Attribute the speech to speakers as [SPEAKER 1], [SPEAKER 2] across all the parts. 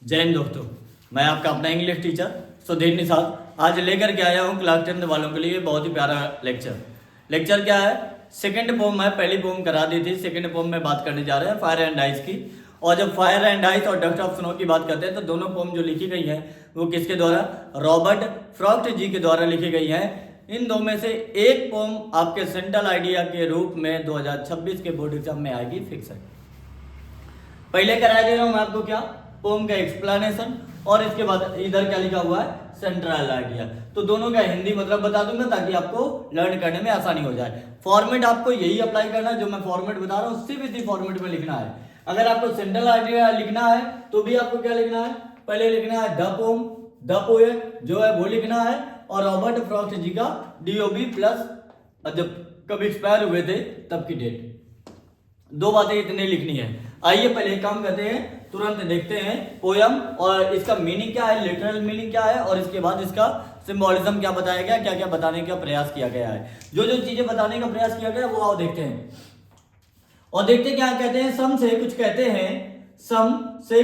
[SPEAKER 1] जय हिंद दोस्तों, मैं आपका अपना इंग्लिश टीचर सुधीर निषाद आज लेकर के आया हूँ क्लास 10 वालों के लिए बहुत ही प्यारा लेक्चर क्या है। सेकंड पोम है, पहली पोम करा दी थी, सेकंड पोम में बात करने जा रहे हैं फायर एंड आइस की। और जब फायर एंड आइस और डस्ट ऑफ स्नो की बात करते हैं तो दोनों पोम जो लिखी गई है वो किसके द्वारा, रॉबर्ट फ्रॉस्ट जी के द्वारा लिखी गई है। इन दो में से एक पोम आपके सेंट्रल आइडिया के रूप में 2026 के बोर्ड एग्जाम में आएगी, फिक्स है। पहले करा दे रहा हूं मैं आपको क्या, पोम का एक्सप्लेनेशन, और इसके बाद इधर क्या लिखा हुआ है, सेंट्रल आइडिया। तो दोनों का हिंदी मतलब बता दूंगा ताकि आपको लर्न करने में आसानी हो जाए। फॉर्मेट आपको यही अप्लाई करना है जो मैं फॉर्मेट बता रहा हूँ, सिर्फ इसी फॉर्मेट में लिखना है। अगर आपको सेंट्रल आइडिया लिखना है तो भी आपको क्या लिखना है, पहले लिखना है द पोम, द पोएम जो है वो लिखना है, और रॉबर्ट फ्रॉस्ट जी का DOB प्लस जब कब एक्सपायर हुए थे तब की डेट। दो बातें इतने लिखनी है। आइए पहले काम करते हैं, तुरंत देखते हैं पोयम और इसका मीनिंग क्या है, लिटरल मीनिंग क्या है, और इसके बाद इसका सिंबोलिज्म क्या बताया गया, क्या क्या बताने का प्रयास किया गया है। जो जो चीजें बताने का प्रयास किया गया वो आओ देखते हैं। और देखते क्या कहते हैं, सम से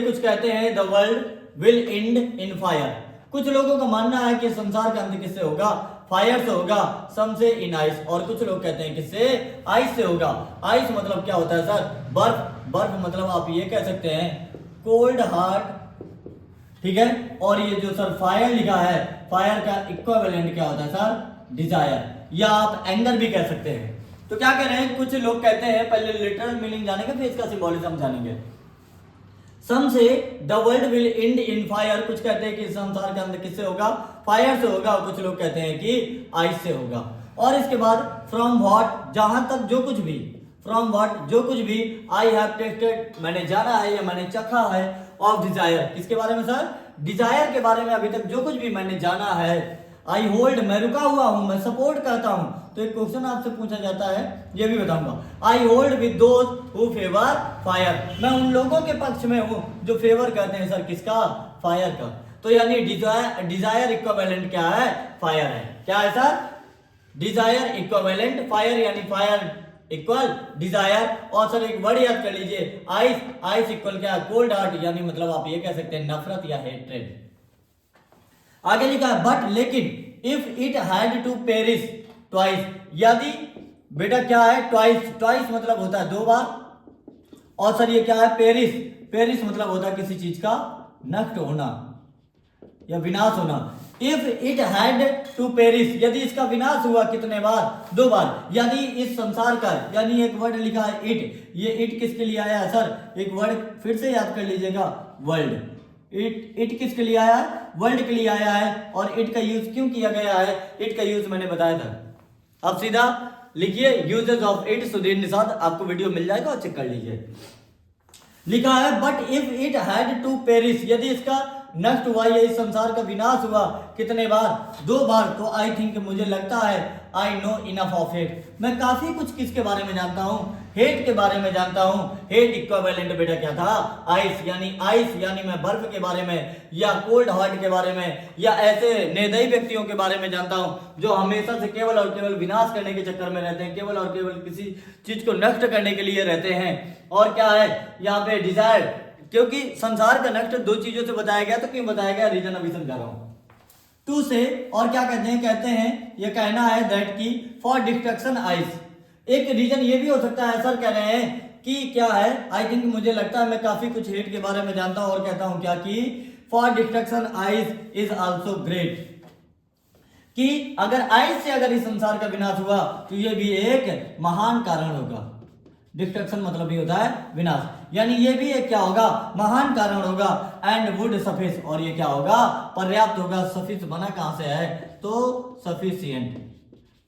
[SPEAKER 1] कुछ कहते हैं the world will and in fire. कुछ लोगों का मानना है कि संसार का अंत किससे होगा, फायर से होगा, सम से इन आइस। और कुछ लोग कहते हैं किससे, आइस से होगा। आइस मतलब क्या होता है सर, बर्फ। बर्फ मतलब आप ये कह सकते हैं कोल्ड हार्ट, ठीक है। और ये जो सर फायर लिखा है, फायर का इक्विवेलेंट क्या होता है सर, डिजायर, या आप एंगर भी कह सकते हैं। तो क्या कह रहे हैं, कुछ लोग कहते हैं, पहले लिटरल मीनिंग जानेंगे फिर इसका सिंबोलिज्म जानेंगे। सम से the world will and in fire, कुछ कहते हैं कि संसार का अंत किससे होगा, फायर से होगा, और कुछ लोग कहते हैं कि आइस से होगा। और इसके बाद फ्रॉम व्हाट, जहां तक जो कुछ भी, फ्रॉम व्हाट जो कुछ भी, आई हैव टेस्टेड मैंने जाना है या मैंने चखा है, ऑफ डिजायर किसके बारे में सर, डिजायर के बारे में अभी तक जो कुछ भी मैंने जाना है। आई होल्ड मैं रुका हुआ हूं, मैं सपोर्ट करता हूं। तो एक क्वेश्चन आपसे पूछा जाता है, ये भी बताऊंगा। I hold with those who favour fire, मैं उन लोगों के पक्ष में हूं जो फेवर करते हैं सर किसका, फायर का। तो यानी डिजायर इक्विवेलेंट क्या है, फायर है। क्या है सर, डिजायर इक्विवेलेंट फायर, यानी फायर इक्वल डिजायर। और सर एक वर्ड याद कर लीजिए, आइस। आइस इक्वल क्या है, कोल्ड हार्ट, यानी मतलब आप ये कह सकते हैं नफरत या हेट्रेड। आगे लिखा है बट लेकिन, if it had to perish twice, यदि बेटा क्या है, ट्वाइस। ट्वाइस मतलब होता है दो बार, और सर ये क्या है, पेरिश। पेरिश मतलब होता है किसी चीज का नष्ट होना या विनाश होना। If it had to perish, यदि इसका विनाश हुआ कितने बार, दो बार। यदि इस संसार का, यानी एक वर्ड लिखा है इट, ये इट किसके लिए आया है सर, एक वर्ड फिर से याद कर लीजिएगा, वर्ल्ड। इट किसके लिए आया है, वर्ल्ड के लिए आया है। और इट का यूज क्यों किया गया है, इट का यूज मैंने बताया था। अब सीधा लिखिए uses of it, Sudhir Nishad, आपको वीडियो मिल जाएगा और चेक कर लीजिए। लिखा है but if it had to perish, यदि इसका नष्ट हुआ या इस संसार का विनाश हुआ कितने बार, दो बार। तो आई थिंक मुझे लगता है, I know enough of hate, मैं काफी कुछ किसके बारे में जानता हूँ, हेट के बारे में जानता हूँ। हेट इक्विवेलेंट बेटा क्या था, आइस, यानी मैं बर्फ के बारे में, या कोल्ड हार्ट के बारे में, या ऐसे निर्दयी व्यक्तियों के बारे में जानता हूँ जो हमेशा से केवल और केवल विनाश करने के चक्कर में रहते हैं, केवल और केवल किसी चीज को नष्ट करने के लिए रहते हैं। और क्या है यहाँ पे, डिजायर, क्योंकि संसार का नष्ट दो चीजों से बताया गया, तो क्यों बताया गया, रीजन अभी समझा रहा हूं। टू से, और क्या कहते हैं ये कहना है दैट की फॉर डिस्ट्रक्शन आइस। एक रीजन ये भी हो सकता है, सर कह रहे हैं कि क्या है, आई थिंक मुझे लगता है मैं काफी कुछ हेट के बारे में जानता हूं, और कहता हूं क्या कि for destruction ice is also great, कि अगर आइस से अगर इस संसार का विनाश हुआ तो ये भी एक महान कारण होगा। डिस्ट्रक्शन मतलब ही होता है विनाश, यानी ये भी एक क्या होगा, महान कारण होगा। एंड वुड सफिस, और ये क्या होगा, पर्याप्त होगा। सफिस बना कहां से है, तो सफिशिएंट,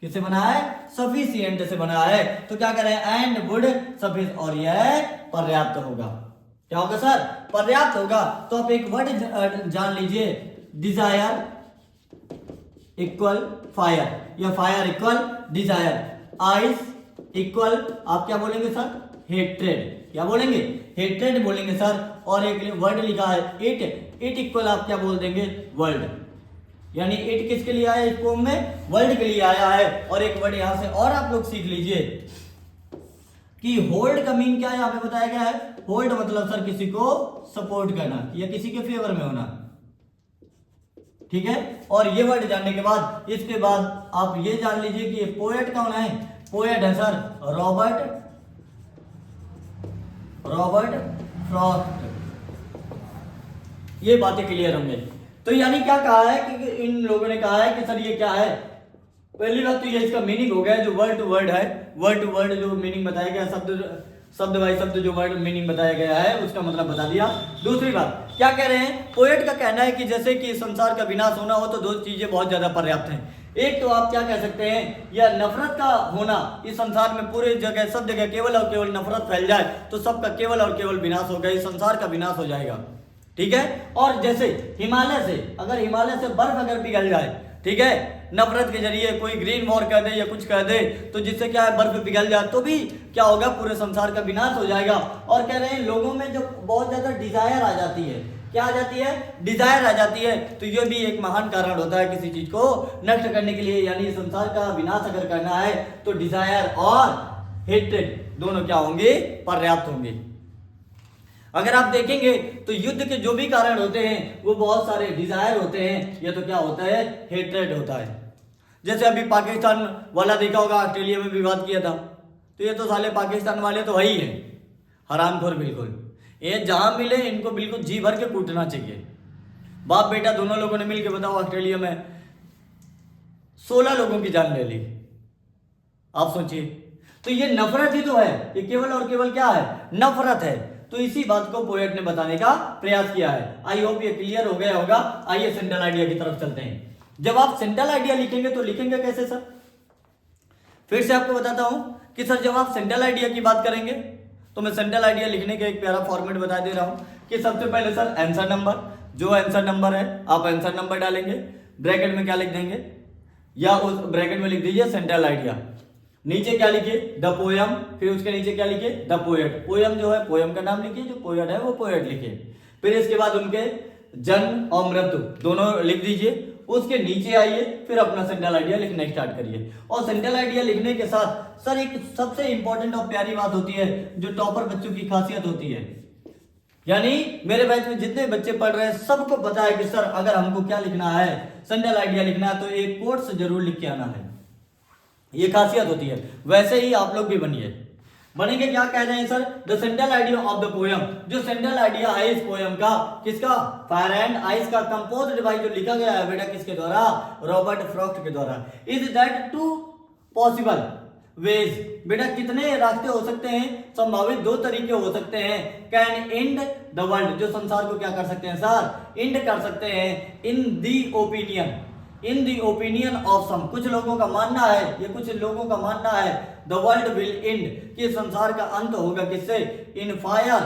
[SPEAKER 1] किससे बना है, सफिशिएंट से बना है। तो क्या करें, एंड वुड सफिस, और यह पर्याप्त होगा। क्या होगा सर, पर्याप्त होगा। तो आप एक वर्ड जान लीजिए, डिजायर इक्वल फायर, या fire equal desire. Ice equal आप क्या बोलेंगे सर, हेट्रेड, क्या बोलेंगे, हेट्रेड बोलेंगे सर। और एक वर्ड लिखा है इट, इट इक्वल आप क्या बोल देंगे, वर्ल्ड, यानी इट किसके लिए आया इस पोम में, वर्ल्ड के लिए आया है। और एक वर्ड यहां से और आप लोग सीख लीजिए, कि होल्ड का मीन क्या है यहाँ पे बताया गया है। होल्ड मतलब सर किसी को सपोर्ट करना या किसी के फेवर में होना, ठीक है। और ये वर्ड जानने के बाद इसके बाद आप ये जान लीजिए कि पोएट कौन है। पोएट है सर रॉबर्ट फ्रॉस्ट। ये बातें क्लियर होंगे। तो यानी क्या कहा है कि इन लोगों ने कहा है कि सर ये क्या है। पहली बात तो ये इसका मीनिंग हो गया, जो वर्ड टू वर्ड है, वर्ड टू वर्ड जो मीनिंग बताया गया, शब्द बाई शब्द जो वर्ड मीनिंग बताया गया है उसका मतलब बता दिया। दूसरी बात क्या कह रहे हैं, पोएट का कहना है कि जैसे कि संसार का विनाश होना हो तो दो चीजें बहुत ज्यादा पर्याप्त हैं। एक तो आप क्या कह सकते हैं, या नफरत का होना, इस संसार में पूरे जगह सब जगह केवल और केवल नफरत फैल जाए तो सबका केवल और केवल विनाश होगा, इस संसार का विनाश हो जाएगा, ठीक है। और जैसे हिमालय से बर्फ अगर पिघल जाए, ठीक है, नफरत के जरिए कोई ग्रीन वॉर कर दे या कुछ कर दे तो जिससे क्या है बर्फ पिघल जाए तो भी क्या होगा, पूरे संसार का विनाश हो जाएगा। और कह रहे हैं लोगों में जो बहुत ज्यादा डिजायर आ जाती है, क्या आ जाती है, डिजायर आ जाती है, तो ये भी एक महान कारण होता है किसी चीज को नष्ट करने के लिए। यानी संसार का विनाश अगर करना है तो डिजायर और हेट्रेड दोनों क्या होंगे, पर्याप्त होंगे। अगर आप देखेंगे तो युद्ध के जो भी कारण होते हैं वो बहुत सारे डिजायर होते हैं, या तो क्या होता है, हेट्रेड होता है। जैसे अभी पाकिस्तान वाला देखा होगा, ऑस्ट्रेलिया में विवाद किया था, तो ये तो साले पाकिस्तान वाले तो है ही है हरामखोर, बिल्कुल ये जहां मिले इनको बिल्कुल जी भर के कूटना चाहिए। बाप बेटा दोनों लोगों ने मिलकर बताओ ऑस्ट्रेलिया में 16 लोगों की जान ले ली, आप सोचिए। तो ये नफरत ही तो है, ये केवल और केवल क्या है, नफरत है। तो इसी बात को पोएट ने बताने का प्रयास किया है। आई होप ये क्लियर हो गया होगा। आइए सेंट्रल आइडिया की तरफ चलते हैं। जब आप सेंट्रल आइडिया लिखेंगे तो लिखेंगे कैसे सर, फिर से आपको बताता हूं कि सर जब आप सेंट्रल आइडिया की बात करेंगे तो मैं सेंट्रल आइडिया लिखने का एक प्यारा फॉर्मेट बता दे रहा हूं कि सबसे पहले सर आंसर नंबर, जो आंसर नंबर है आप आंसर नंबर डालेंगे, ब्रैकेट में क्या लिख देंगे, या उस ब्रैकेट में लिख दीजिए सेंट्रल आइडिया, नीचे क्या लिखिए, द पोयम, फिर उसके नीचे क्या लिखिए, द पोएट। पोयम जो है पोयम का नाम लिखिए, जो पोएट है वो पोएट लिखिए। फिर इसके बाद उनके जन्म और मृत्यु दोनों लिख दीजिए, उसके नीचे आइए, फिर अपना सेंट्रल आइडिया लिखना स्टार्ट करिए। और सेंट्रल आइडिया लिखने के साथ सर एक सबसे इंपॉर्टेंट और प्यारी बात होती है, जो टॉपर बच्चों की खासियत होती है, यानी मेरे बैच में जितने बच्चे पढ़ रहे हैं सबको पता है कि सर अगर हमको क्या लिखना है, सेंट्रल आइडिया लिखना है तो एक कोट्स जरूर लिख के आना है, ये खासियत होती है। वैसे ही आप लोग भी बनेंगे क्या कह रहे हैं sir, the central idea of the poem, जो सेंट्रल आइडिया है इस पोयम का, किसका, फायर एंड आइस का, कंपोज्ड बाय, जो लिखा गया है बेटा किसके द्वारा, रॉबर्ट फ्रॉस्ट के द्वारा। Is that two possible ways, बेटा कितने रास्ते हो सकते हैं, संभावित दो तरीके हो सकते हैं, कैन एंड द वर्ल्ड, जो संसार को क्या कर सकते हैं सर, एंड कर सकते हैं, इन दी ओपिनियन ऑफ सम, कुछ लोगों का मानना है, ये कुछ लोगों का मानना है, द वर्ल्ड विल एंड, कि संसार का अंत होगा किससे, इन फायर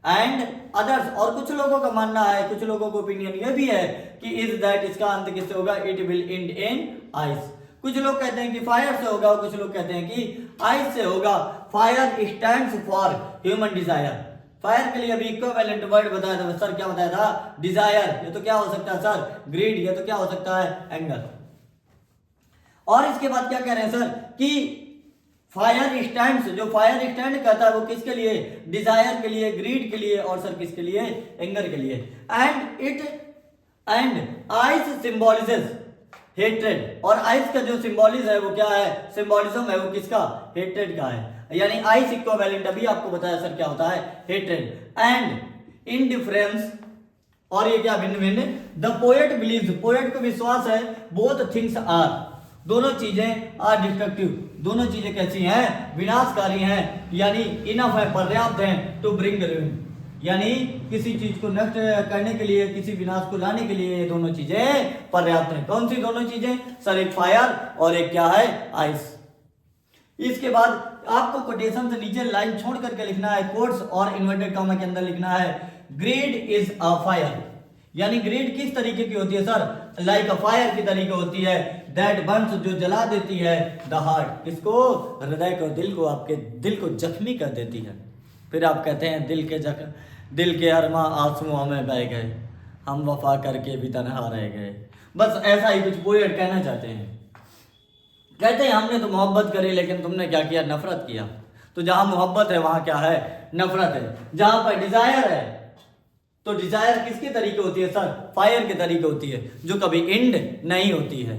[SPEAKER 1] एंड अदर्स, और कुछ लोगों का मानना है, कुछ लोगों का ओपिनियन ये भी है कि इज दैट, इसका अंत किससे होगा, it will and in ice. कुछ लोग कहते हैं कि फायर से होगा और कुछ लोग कहते हैं कि आइस से होगा। Fire stands for human desire, fire के लिए अभी इक्विवेलेंट वर्ड बताया था सर, क्या बताया था, डिजायर, ये तो क्या हो सकता है सर, ग्रीड, ये तो क्या हो सकता है, एंगर। और इसके बाद क्या कह रहे हैं सर कि फायर स्टैंड्स, जो फायर स्टैंड कहता है वो किसके लिए, डिजायर के लिए, ग्रीड के लिए, और सर किसके लिए, एंगर के लिए। एंड आइस सिंबॉलिजेस हेट्रेड, और आइस का जो सिंबॉलिज्म है वो क्या है, सिंबॉलिज्म है वो किसका, हेट्रेड का है। यानी आइस इक्विवेलेंट अभी आपको बताया सर क्या होता है, हेट्रेड एंड इनडिफरेंस, और ये क्या भिन्न भिन्न। द पोएट बिलीव्स, पोएट को विश्वास है, बोथ थिंग्स आर, दोनों चीजें आर डिस्ट्रक्टिव, दोनों चीजें कैसी हैं, विनाशकारी हैं, यानी इनफ है, पर्याप्त हैं, टू ब्रिंग रूइन, यानी किसी चीज को नष्ट करने के लिए, किसी विनाश को लाने के लिए ये दोनों चीजें पर्याप्त हैं। कौन सी दोनों चीजें सर, एक फायर और एक क्या है, आइस। इसके बाद आपको कोटेशन से नीचे लाइन छोड़ करके लिखना है, कोट्स और इन्वर्टेड कॉमा के अंदर लिखना है, ग्रेड इज अ फायर, यानी ग्रेड किस तरीके की होती है सर, लाइक अ फायर की तरीके होती है, दैट बर्न्स, जो जला देती है, द हार्ट, किसको, हृदय को, दिल को, आपके दिल को जख्मी कर देती है। फिर आप कहते हैं दिल के अरमा आंसुओं में बह गए, हम वफा करके भी तन्हा रह गए। बस ऐसा ही कुछ पोएट कहना चाहते हैं, कहते हैं हमने तो मोहब्बत करी लेकिन तुमने क्या किया, नफरत किया। तो जहां मोहब्बत है वहां क्या है, नफरत है। जहां पर डिजायर है तो डिजायर किसके तरीके होती है सर, फायर के तरीके होती है, जो कभी एंड नहीं होती है।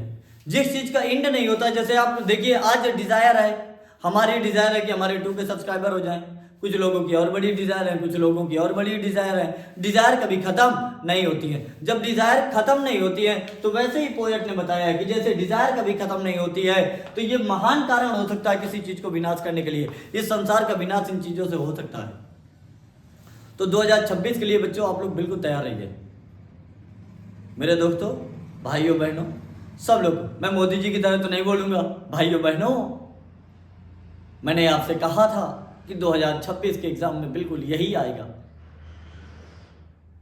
[SPEAKER 1] जिस चीज का एंड नहीं होता, जैसे आप देखिए आज डिजायर है, हमारी डिजायर है कि हमारे 2K सब्सक्राइबर हो जाएं, कुछ लोगों की और बड़ी डिजायर है, कुछ लोगों की और बड़ी डिजायर है। डिजायर कभी खत्म नहीं होती है। जब डिजायर खत्म नहीं होती है तो वैसे ही पोएट ने बताया है कि जैसे डिजायर कभी खत्म नहीं होती है, तो ये महान कारण हो सकता है किसी चीज को विनाश करने के लिए। इस संसार का विनाश इन चीजों से हो सकता है। तो 2026 के लिए बच्चों आप लोग बिल्कुल तैयार रहिए मेरे दोस्तों, भाइयों बहनों, सब लोग। मैं मोदी जी की तरह तो नहीं बोलूंगा भाइयों बहनों, मैंने आपसे कहा था कि 2026 के एग्जाम में बिल्कुल यही आएगा।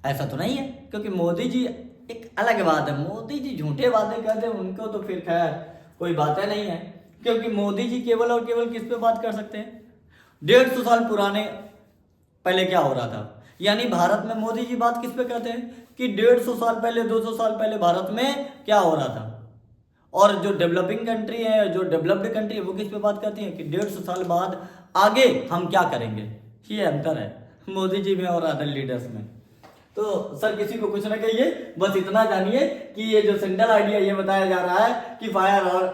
[SPEAKER 1] ऐसा तो नहीं है, क्योंकि मोदी जी एक अलग बात है, मोदी जी झूठे वादे करते हैं, उनको तो फिर खैर कोई बातें नहीं है, क्योंकि मोदी जी केवल और केवल किस पे बात कर सकते हैं, 150 साल पुराने पहले क्या हो रहा था। यानी भारत में मोदी जी बात किस पे करते हैं कि 150 साल पहले, 200 साल पहले भारत में क्या हो रहा था। और जो डेवलपिंग कंट्री है, जो डेवलप्ड कंट्री है, वो किस पे बात करती है कि 150 साल बाद आगे हम क्या करेंगे। ये अंतर है मोदी जी में और अदर लीडर्स में। तो सर किसी को कुछ ना कहिए, बस इतना जानिए कि ये जो सेंट्रल आइडिया ये बताया जा रहा है कि फायर और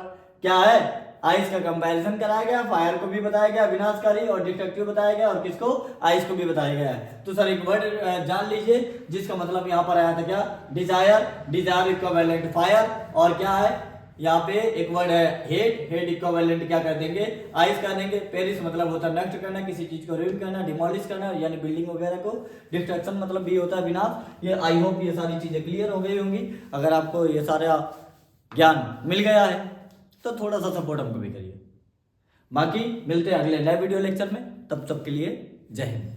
[SPEAKER 1] क्या है, आइस का कंपैरिजन कराया गया, फायर को भी बताया गया विनाशकारी और डिस्ट्रक्टिव बताया गया, और किसको, आइस को भी बताया गया है। तो सर एक वर्ड जान लीजिए जिसका मतलब यहाँ पर आया था क्या, डिजायर, डिजायर इक्विवेलेंट फायर, और क्या है यहाँ पे एक वर्ड है हेट, हेट इक्विवेलेंट क्या कर देंगे, आइस कर देंगे। पेरिस मतलब होता है नष्ट करना, किसी चीज को रुइन करना, डिमोलिश करना, यानी बिल्डिंग वगैरह को। डिस्ट्रक्शन मतलब भी होता है विनाश। ये आई होप ये सारी चीजें क्लियर हो गई होंगी। अगर आपको ये सारा ज्ञान मिल गया है तो थोड़ा सा सपोर्ट हमको भी करिए। बाकी मिलते हैं अगले नए वीडियो लेक्चर में, तब तक के लिए जय हिंद।